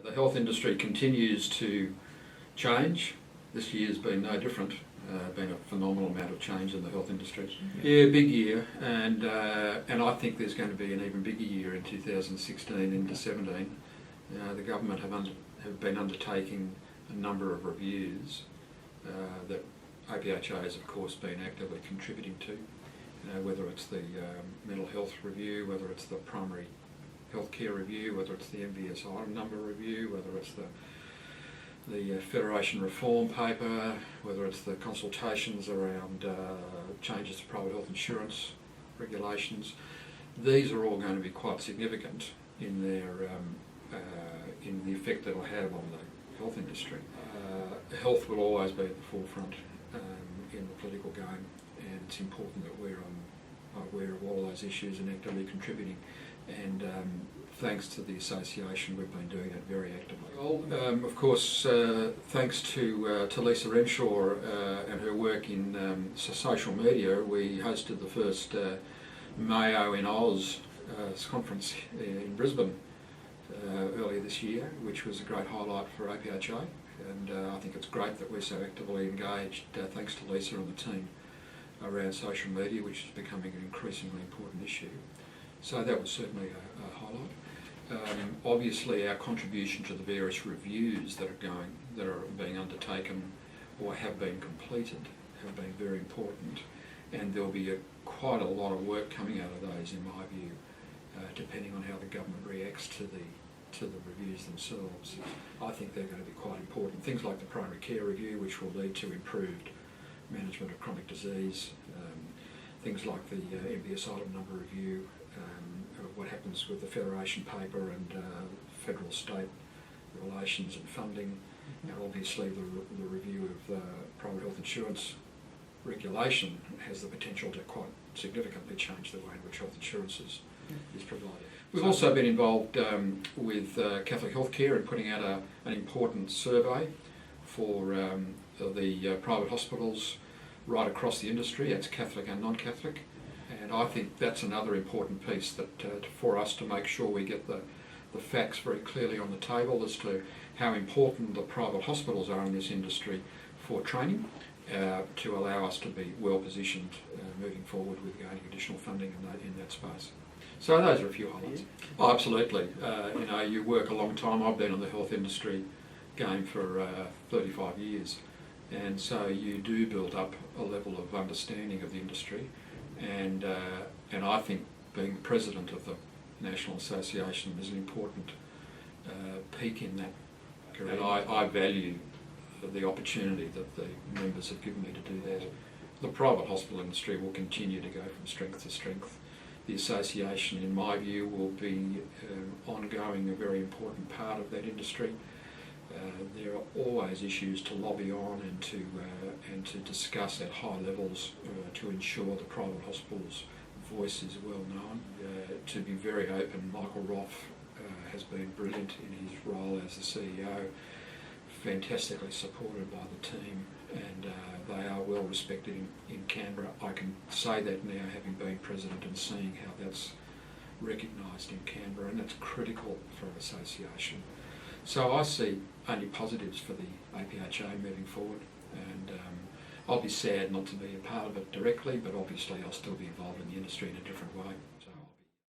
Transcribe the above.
The health industry continues to change. This year's been no different. Been a phenomenal amount of change in the health industry. Yeah, big year, and I think there's going to be an even bigger year in 2016 into 17. The government have been undertaking a number of reviews that APHA has of course been actively contributing to. Whether it's the mental health review, whether it's the primary healthcare review, whether it's the MBS item number review, whether it's the Federation reform paper, whether it's the consultations around changes to private health insurance regulations. These are all going to be quite significant in their in the effect that it'll have on the health industry. Health will always be at the forefront in the political game, and it's important that we're aware of all those issues and actively contributing. And thanks to the association, we've been doing it very actively. Well, of course, thanks to Lisa Renshaw and her work in social media, we hosted the first Mayo in Oz conference in Brisbane earlier this year, which was a great highlight for APHA. And I think it's great that we're so actively engaged, thanks to Lisa and the team, around social media, which is becoming an increasingly important issue. So that was certainly a highlight. Obviously, our contribution to the various reviews that are being undertaken or have been completed have been very important, and there'll be quite a lot of work coming out of those, in my view, depending on how the government reacts to the reviews themselves. I think they're going to be quite important. Things like the primary care review, which will lead to improved management of chronic disease, things like the MBS item number review, what happens with the Federation paper and federal-state relations and funding, and obviously the review of private health insurance regulation has the potential to quite significantly change the way in which health insurance is provided. We've also been involved with Catholic Healthcare in putting out an important survey for the private hospitals right across the industry. It's Catholic and non-Catholic, and I think that's another important piece that for us to make sure we get the facts very clearly on the table as to how important the private hospitals are in this industry for training, to allow us to be well positioned moving forward with gaining additional funding in that space. So those are a few highlights. Oh, absolutely. You work a long time. I've been in the health industry game for 35 years. And so you do build up a level of understanding of the industry, and I think being president of the National Association is an important peak in that career. And I value the opportunity that the members have given me to do that. The private hospital industry will continue to go from strength to strength. The association, in my view, will be ongoing, a very important part of that industry. There are always issues to lobby on and to discuss at high levels to ensure the private hospital's voice is well known. To be very open, Michael Roth has been brilliant in his role as the CEO, fantastically supported by the team, and they are well respected in Canberra. I can say that now, having been president and seeing how that's recognised in Canberra, and that's critical for an association. So I see only positives for the APHA moving forward, and I'll be sad not to be a part of it directly, but obviously I'll still be involved in the industry in a different way.